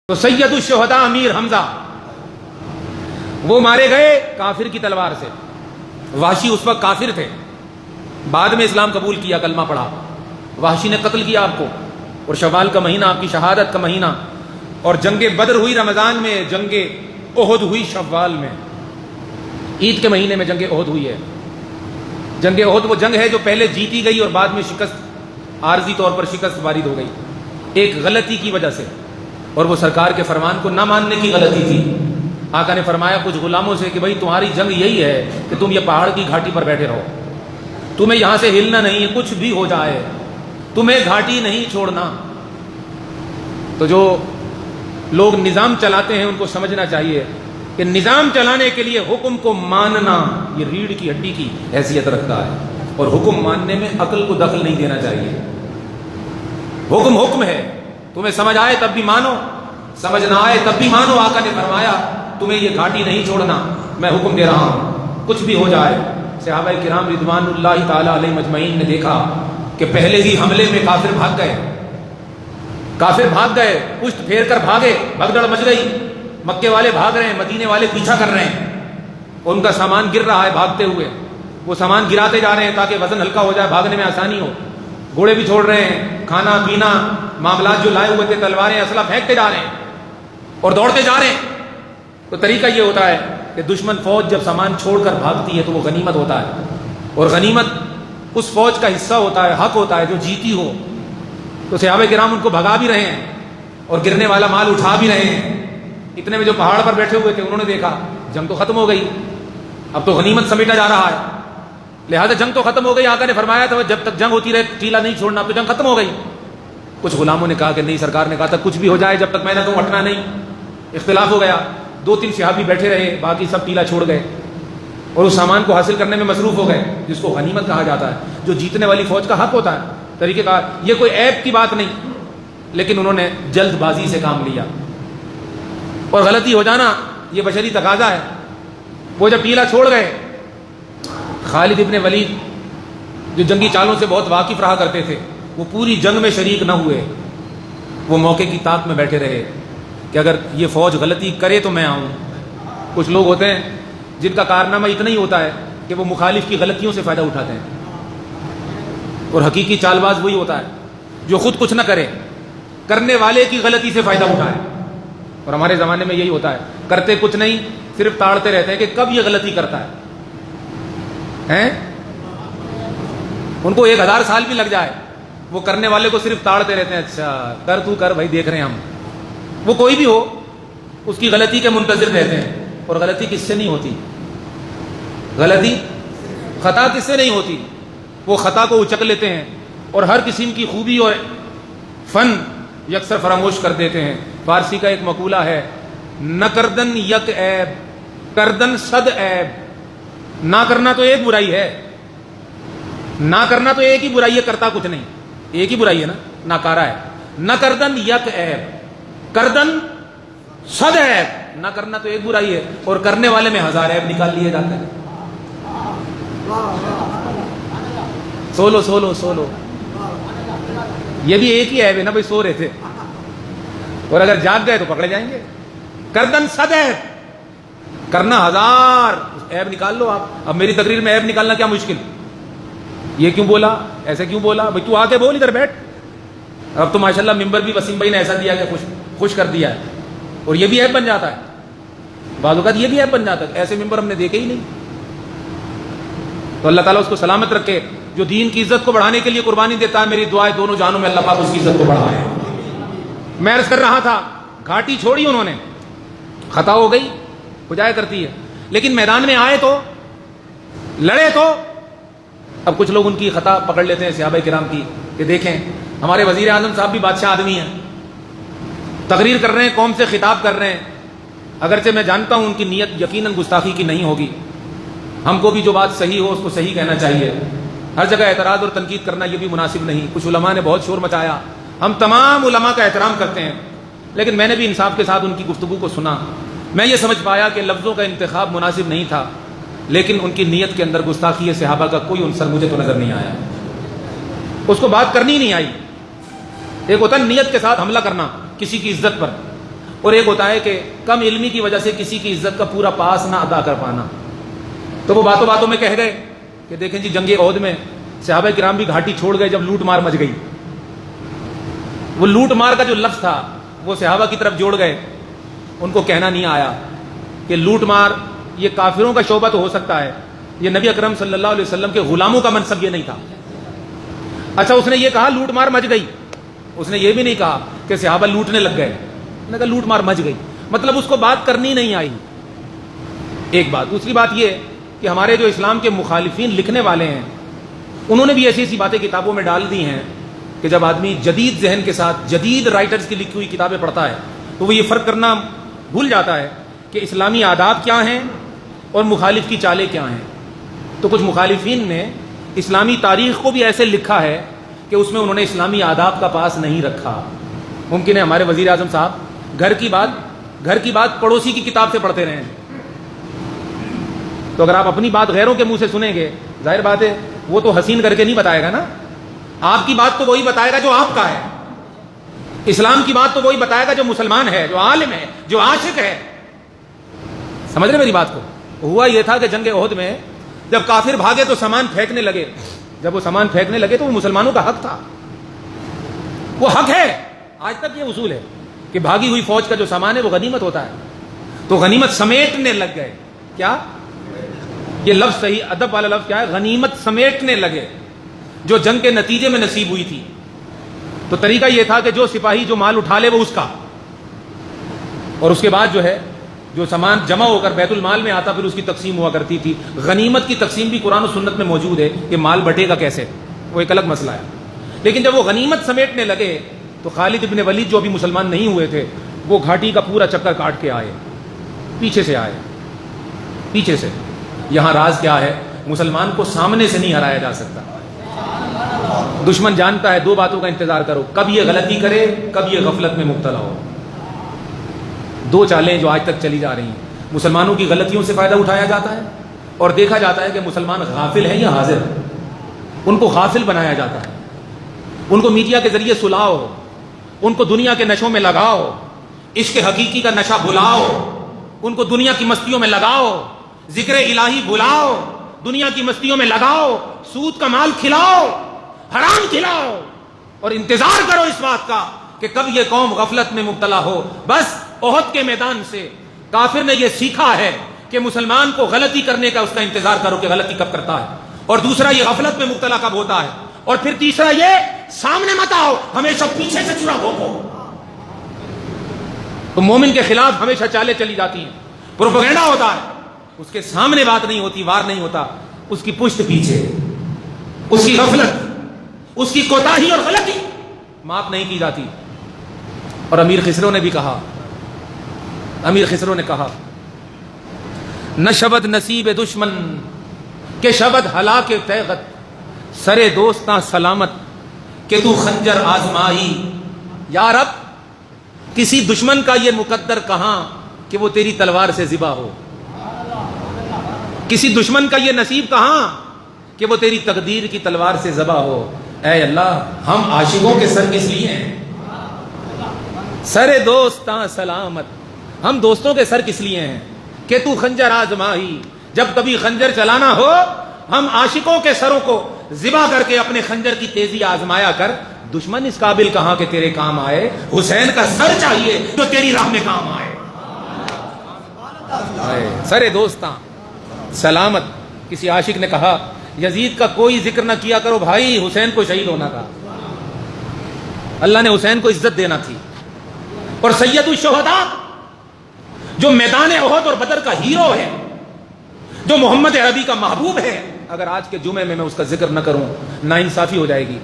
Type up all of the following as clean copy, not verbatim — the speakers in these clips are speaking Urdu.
تو سید الشہداء امیر حمزہ وہ مارے گئے کافر کی تلوار سے. وحشی اس وقت کافر تھے، بعد میں اسلام قبول کیا، کلمہ پڑھا. وحشی نے قتل کیا آپ کو، اور شوال کا مہینہ آپ کی شہادت کا مہینہ، اور جنگ بدر ہوئی رمضان میں، جنگ احد ہوئی شوال میں، عید کے مہینے میں جنگ احد ہوئی ہے. جنگ احد وہ جنگ ہے جو پہلے جیتی گئی اور بعد میں شکست، عارضی طور پر شکست وارد ہو گئی ایک غلطی کی وجہ سے، اور وہ سرکار کے فرمان کو نہ ماننے کی غلطی تھی. آقا نے فرمایا کچھ غلاموں سے کہ بھائی تمہاری جنگ یہی ہے کہ تم یہ پہاڑ کی گھاٹی پر بیٹھے رہو، تمہیں یہاں سے ہلنا نہیں ہے، کچھ بھی ہو جائے تمہیں گھاٹی نہیں چھوڑنا. تو جو لوگ نظام چلاتے ہیں ان کو سمجھنا چاہیے کہ نظام چلانے کے لیے حکم کو ماننا یہ ریڑھ کی ہڈی کی حیثیت رکھتا ہے، اور حکم ماننے میں عقل کو دخل نہیں دینا چاہیے. حکم حکم ہے، تمہیں سمجھ آئے تب بھی مانو، سمجھ نہ آئے تب بھی مانو. آقا نے فرمایا تمہیں یہ گھاٹی نہیں چھوڑنا، میں حکم دے رہا ہوں کچھ بھی ہو جائے. صحابہ کرام رضوان اللہ تعالی علیہ مجمعین نے دیکھا کہ پہلے ہی حملے میں کافر بھاگ گئے، کافر بھاگ گئے، پشت پھیر کر بھاگے، بھگدڑ مچ گئی. مکے والے بھاگ رہے ہیں، مدینے والے پیچھا کر رہے ہیں، ان کا سامان گر رہا ہے بھاگتے ہوئے. وہ سامان گراتے جا رہے ہیں تاکہ وزن ہلکا ہو جائے، بھاگنے میں آسانی ہو. گھوڑے بھی چھوڑ رہے ہیں، کھانا پینا معاملات جو لائے ہوئے تھے، تلواریں اسلحہ پھینکتے جا رہے ہیں اور دوڑتے جا رہے ہیں. تو طریقہ یہ ہوتا ہے کہ دشمن فوج جب سامان چھوڑ کر بھاگتی ہے تو وہ غنیمت ہوتا ہے، اور غنیمت اس فوج کا حصہ ہوتا ہے، حق ہوتا ہے جو جیتی ہو. تو صحابہ کرام ان کو بھگا بھی رہے ہیں اور گرنے والا مال اٹھا بھی رہے ہیں. اتنے میں جو پہاڑ پر بیٹھے ہوئے تھے انہوں نے دیکھا جنگ تو ختم ہو گئی، اب تو غنیمت سمیٹا جا رہا ہے، لہذا جنگ تو ختم ہو گئی. آقا نے فرمایا تھا جب تک جنگ ہوتی رہے ٹیلا نہیں چھوڑنا، اب تو جنگ ختم ہو گئی. کچھ غلاموں نے کہا کہ نہیں، سرکار نے کہا تھا کچھ بھی ہو جائے جب تک میں نے تم ہٹنا نہیں. اختلاف ہو گیا، 2-3 صحابی بیٹھے رہے، باقی سب ٹیلا چھوڑ گئے اور اس سامان کو حاصل کرنے میں مصروف ہو گئے جس کو غنیمت کہا جاتا ہے، جو جیتنے والی فوج کا حق ہوتا ہے. طریقہ کار یہ کوئی عیب کی بات نہیں، لیکن انہوں نے جلد بازی سے کام لیا، اور غلطی ہو جانا یہ بشری تقاضا ہے. وہ جب ٹیلا چھوڑ گئے، خالد ابن ولید جو جنگی چالوں سے بہت واقف رہا کرتے تھے، وہ پوری جنگ میں شریک نہ ہوئے. وہ موقع کی طاق میں بیٹھے رہے کہ اگر یہ فوج غلطی کرے تو میں آؤں. کچھ لوگ ہوتے ہیں جن کا کارنامہ اتنا ہی ہوتا ہے کہ وہ مخالف کی غلطیوں سے فائدہ اٹھاتے ہیں، اور حقیقی چال باز وہی ہوتا ہے جو خود کچھ نہ کرے، کرنے والے کی غلطی سے فائدہ اٹھائے. اور ہمارے زمانے میں یہی ہوتا ہے، کرتے کچھ نہیں، صرف تاڑتے رہتے ہیں کہ کب یہ غلطی کرتا ہے. ان کو 1000 سال بھی لگ جائے، وہ کرنے والے کو صرف تاڑتے رہتے ہیں، اچھا کر تو کر بھائی، دیکھ رہے ہیں ہم. وہ کوئی بھی ہو اس کی غلطی کے منتظر رہتے ہیں. اور غلطی کس سے نہیں ہوتی؟ غلطی خطا کس سے نہیں ہوتی؟ وہ خطا کو اچک لیتے ہیں اور ہر قسم کی خوبی اور فن یکسر فراموش کر دیتے ہیں. فارسی کا ایک مقولہ ہے، نہ کردن یک عیب، کردن صد عیب. نہ کرنا تو ایک برائی ہے، نہ کرنا تو ایک ہی برائی ہے، کرتا کچھ نہیں، ایک ہی برائی ہے نا، ناکارہ ہے. نہ کردن یک عیب، کردن صد عیب. نہ کرنا تو ایک برائی ہے اور کرنے والے میں 1000 عیب نکال لیے جاتے ہیں. سولو یہ بھی ایک ہی عیب ہے نا بھائی، سو رہے تھے اور اگر جاگ گئے تو پکڑے جائیں گے. کردن صد عیب، کرنا 1000 عیب نکال لو آپ. اب میری تقریر میں عیب نکالنا کیا مشکل؟ یہ کیوں بولا، ایسے کیوں بولا، بھائی تو آ کے بول، ادھر بیٹھ. اب تو ماشاءاللہ ممبر بھی وسیم بھائی نے ایسا دیا کہ خوش کر دیا ہے، اور یہ بھی عیب بن جاتا ہے. بعض اوقات یہ بھی عیب بن جاتا ہے، ایسے ممبر ہم نے دیکھے ہی نہیں. تو اللہ تعالیٰ اس کو سلامت رکھے جو دین کی عزت کو بڑھانے کے لیے قربانی دیتا ہے. میری دعا ہے دونوں جانوں میں اللہ پاک اس کی عزت کو بڑھائے. میں عرض کر رہا تھا، گھاٹی چھوڑی انہوں نے، خطا ہو گئی، ہو جایا کرتی ہے، لیکن میدان میں آئے تو لڑے تو. اب کچھ لوگ ان کی خطا پکڑ لیتے ہیں صحابہ کرام کی کہ دیکھیں ہمارے وزیر اعظم صاحب بھی بادشاہ آدمی ہیں، تقریر کر رہے ہیں، قوم سے خطاب کر رہے ہیں. اگرچہ میں جانتا ہوں ان کی نیت یقیناً گستاخی کی نہیں ہوگی، ہم کو بھی جو بات صحیح ہو اس کو صحیح کہنا چاہیے. ہر جگہ اعتراض اور تنقید کرنا یہ بھی مناسب نہیں. کچھ علماء نے بہت شور مچایا، ہم تمام علماء کا احترام کرتے ہیں، لیکن میں نے بھی انصاف کے ساتھ ان کی گفتگو کو سنا. میں یہ سمجھ پایا کہ لفظوں کا انتخاب مناسب نہیں تھا، لیکن ان کی نیت کے اندر گستاخی صحابہ کا کوئی عنصر مجھے تو نظر نہیں آیا. اس کو بات کرنی نہیں آئی. ایک ہوتا ہے نیت کے ساتھ حملہ کرنا کسی کی عزت پر، اور ایک ہوتا ہے کہ کم علمی کی وجہ سے کسی کی عزت کا پورا پاس نہ ادا کر پانا. تو وہ باتوں باتوں میں کہہ گئے کہ دیکھیں جی جنگ احد میں صحابہ کرام بھی گھاٹی چھوڑ گئے جب لوٹ مار مچ گئی. وہ لوٹ مار کا جو لفظ تھا وہ صحابہ کی طرف جوڑ گئے. ان کو کہنا نہیں آیا کہ لوٹ مار یہ کافروں کا شعبہ تو ہو سکتا ہے, یہ نبی اکرم صلی اللہ علیہ وسلم کے غلاموں کا منصب یہ نہیں تھا. اچھا اس نے یہ کہا لوٹ مار مچ گئی, اس نے یہ بھی نہیں کہا کہ صحابہ لوٹنے لگ گئے, نے کہا لوٹ مار مچ گئی. مطلب اس کو بات کرنی نہیں آئی. ایک بات. دوسری بات یہ کہ ہمارے جو اسلام کے مخالفین لکھنے والے ہیں انہوں نے بھی ایسی ایسی باتیں کتابوں میں ڈال دی ہیں کہ جب آدمی جدید ذہن کے ساتھ جدید رائٹرز کی لکھی ہوئی کتابیں پڑھتا ہے تو وہ یہ فرق کرنا بھول جاتا ہے کہ اسلامی آداب کیا ہیں اور مخالف کی چالیں کیا ہیں. تو کچھ مخالفین نے اسلامی تاریخ کو بھی ایسے لکھا ہے کہ اس میں انہوں نے اسلامی آداب کا پاس نہیں رکھا. ممکن ہے ہمارے وزیر اعظم صاحب گھر کی بات پڑوسی کی کتاب سے پڑھتے رہے ہیں, تو اگر آپ اپنی بات غیروں کے منہ سے سنیں گے ظاہر بات ہے وہ تو حسین کر کے نہیں بتائے گا نا. آپ کی بات تو وہی بتائے گا جو آپ کا ہے. اسلام کی بات تو وہی بتائے گا جو مسلمان ہے, جو عالم ہے, جو عاشق ہے. سمجھ رہے میری بات کو. ہوا یہ تھا کہ جنگ احد میں جب کافر بھاگے تو سامان پھینکنے لگے. جب وہ سامان پھینکنے لگے تو وہ مسلمانوں کا حق تھا, وہ حق ہے. آج تک یہ اصول ہے کہ بھاگی ہوئی فوج کا جو سامان ہے وہ غنیمت ہوتا ہے. تو غنیمت سمیٹنے لگ گئے. کیا یہ لفظ صحیح ادب والا لفظ کیا ہے؟ غنیمت سمیٹنے لگے جو جنگ کے نتیجے میں نصیب ہوئی تھی. تو طریقہ یہ تھا کہ جو سپاہی جو مال اٹھا لے وہ اس کا, اور اس کے بعد جو ہے جو سامان جمع ہو کر بیت المال میں آتا پھر اس کی تقسیم ہوا کرتی تھی. غنیمت کی تقسیم بھی قرآن و سنت میں موجود ہے کہ مال بٹے گا کیسے, وہ ایک الگ مسئلہ ہے. لیکن جب وہ غنیمت سمیٹنے لگے تو خالد ابن ولید جو ابھی مسلمان نہیں ہوئے تھے وہ گھاٹی کا پورا چکر کاٹ کے آئے, پیچھے سے آئے, پیچھے سے. یہاں راز کیا ہے؟ مسلمان کو سامنے سے نہیں ہرایا جا سکتا. دشمن جانتا ہے دو باتوں کا انتظار کرو, کب یہ غلطی کرے کب یہ غفلت میں مبتلا ہو. دو چالیں جو آج تک چلی جا رہی ہیں. مسلمانوں کی غلطیوں سے فائدہ اٹھایا جاتا ہے اور دیکھا جاتا ہے کہ مسلمان غافل ہیں یا حاضر ہیں. ان کو غافل بنایا جاتا ہے, ان کو میڈیا کے ذریعے سلاؤ, ان کو دنیا کے نشوں میں لگاؤ, عشق حقیقی کا نشہ بلاؤ, ان کو دنیا کی مستیوں میں لگاؤ, ذکر الہی بلاؤ, دنیا کی مستیوں میں لگاؤ, سود کا مال کھلاؤ, حرام کھلاؤ, اور انتظار کرو اس بات کا کہ کب یہ قوم غفلت میں مبتلا ہو. بس احد کے میدان سے کافر نے یہ سیکھا ہے کہ مسلمان کو غلطی کرنے کا اس کا انتظار کرو کہ غلطی کب کرتا ہے, اور دوسرا یہ غفلت میں مبتلا کب ہوتا ہے, اور پھر تیسرا یہ سامنے مت آؤ, ہمیشہ پیچھے سے چرا بھوکو. تو مومن کے خلاف ہمیشہ چالیں چلی جاتی ہیں, پروپیگنڈا ہوتا ہے, اس کے سامنے بات نہیں ہوتی, وار نہیں ہوتا, اس کی پشت پیچھے, اس کی غفلت, اس کی کوتاہی اور غلطی معاف نہیں کی جاتی. اور امیر خسرو نے بھی کہا, امیر خسرو نے کہا نہ شبد نصیب دشمن کہ شبد ہلاک تیغت, سرے دوستاں سلامت کہ تو خنجر آزمائی. یا رب کسی دشمن کا یہ مقدر کہاں کہ وہ تیری تلوار سے ذبح ہو, کسی دشمن کا یہ نصیب کہاں کہ وہ تیری تقدیر کی تلوار سے ذبح ہو. اے اللہ ہم عاشقوں کے سر کس لیے ہیں؟ سر دوستاں سلامت, ہم دوستوں کے سر کس لیے ہیں کہ تو خنجر آزمائی. جب کبھی خنجر چلانا ہو ہم عاشقوں کے سروں کو ذبح کر کے اپنے خنجر کی تیزی آزمایا کر. دشمن اس قابل کہاں کہ تیرے کام آئے, حسین کا سر چاہیے جو تیری راہ میں کام آئے. سر دوستاں سلامت. کسی عاشق نے کہا یزید کا کوئی ذکر نہ کیا کرو بھائی, حسین کو شہید ہونا تھا. اللہ نے حسین کو عزت دینا تھی. اور سید الشہداء جو میدان احد اور بدر کا ہیرو ہے, جو محمد عربی کا محبوب ہے, اگر آج کے جمعے میں اس کا ذکر نہ کروں ناانصافی ہو جائے گی.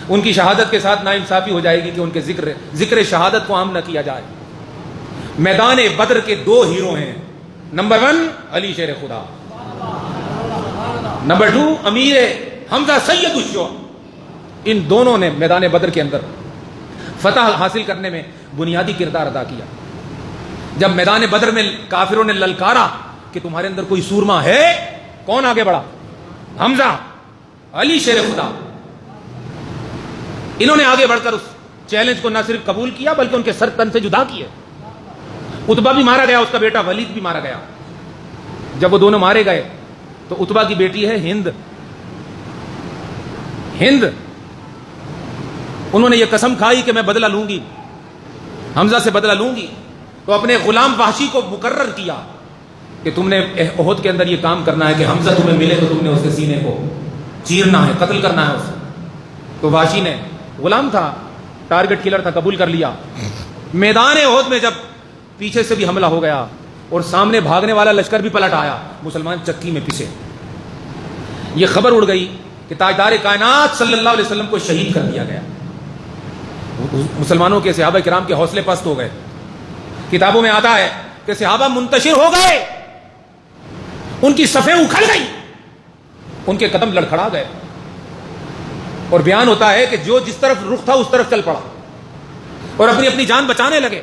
ان کی شہادت کے ساتھ ناانصافی ہو جائے گی کہ ان کے ذکر شہادت کو عام نہ کیا جائے. میدان بدر کے دو ہیرو ہیں, نمبر 1 علی شیر خدا, نمبر 2 امیر حمزہ سید الشہداء. ان دونوں نے میدان بدر کے اندر فتح حاصل کرنے میں بنیادی کردار ادا کیا. جب میدان بدر میں کافروں نے للکارا کہ تمہارے اندر کوئی سورما ہے, کون آگے بڑھا؟ حمزہ, علی شیر خدا. انہوں نے آگے بڑھ کر اس چیلنج کو نہ صرف قبول کیا بلکہ ان کے سر تن سے جدا کیے. عتبہ بھی مارا گیا, اس کا بیٹا ولید بھی مارا گیا. جب وہ دونوں مارے گئے تو عتبہ کی بیٹی ہے ہند, انہوں نے یہ قسم کھائی کہ میں بدلہ لوں گی, حمزہ سے بدلہ لوں گی. تو اپنے غلام وحشی کو مقرر کیا کہ تم نے احد کے اندر یہ کام کرنا ہے کہ حمزہ تمہیں ملے تو تم نے اس کے سینے کو چیرنا ہے, قتل کرنا ہے اسے. تو وحشی نے, غلام تھا, ٹارگٹ کلر تھا, قبول کر لیا. میدان احد میں جب پیچھے سے بھی حملہ ہو گیا اور سامنے بھاگنے والا لشکر بھی پلٹ آیا, مسلمان چکی میں پسے. یہ خبر اڑ گئی کہ تاجدار کائنات صلی اللہ علیہ وسلم کو شہید کر دیا گیا. مسلمانوں کے صحابہ کرام کے حوصلے پست ہو گئے. کتابوں میں آتا ہے کہ صحابہ منتشر ہو گئے, ان کی صفیں اکھڑ گئی, ان کے قدم لڑکھڑا گئے. اور بیان ہوتا ہے کہ جو جس طرف رخ تھا اس طرف چل پڑا اور اپنی اپنی جان بچانے لگے.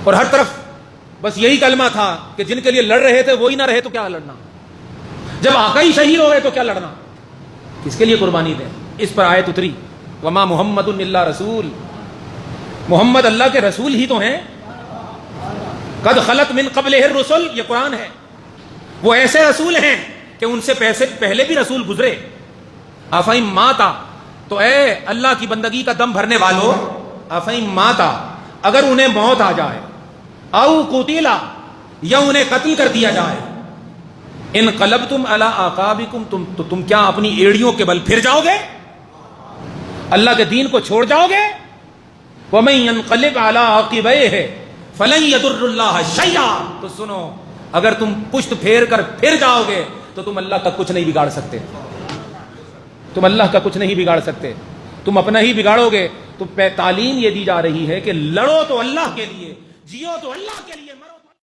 اور ہر طرف بس یہی کلمہ تھا کہ جن کے لیے لڑ رہے تھے وہی نہ رہے تو کیا لڑنا, جب آقا ہی شہید ہو گئے تو کیا لڑنا, کس کے لیے قربانی دیں. اس پر آیت اتری, وما محمد الا رسول, محمد اللہ کے رسول ہی تو ہیں. قد خلت من قبلہ الرسل, یہ قرآن ہے. وہ ایسے رسول ہیں کہ ان سے پہلے بھی رسول گزرے. افہم ماتا, تو اے اللہ کی بندگی کا دم بھرنے والوں, افہم ماتا, اگر انہیں موت آ جائے, او قتیلا, یا انہیں قتل کر دیا جائے, انقلبتم علی اعقابکم, تم کیا اپنی ایڑیوں کے بل پھر جاؤ گے, اللہ کے دین کو چھوڑ جاؤ گے. وَمَن يَنْقَلِبْ عَلَىٰ عَاقِبَيْهِ فَلَن يَضُرَّ اللَّهَ شَيْئًا, تو سنو, اگر تم پشت پھیر کر پھر جاؤ گے تو تم اللہ کا کچھ نہیں بگاڑ سکتے, تم اللہ کا کچھ نہیں بگاڑ سکتے, تم اپنا ہی بگاڑو گے. تو تعلیم یہ دی جا رہی ہے کہ لڑو تو اللہ کے لیے, جیو تو اللہ کے لیے, مرو تو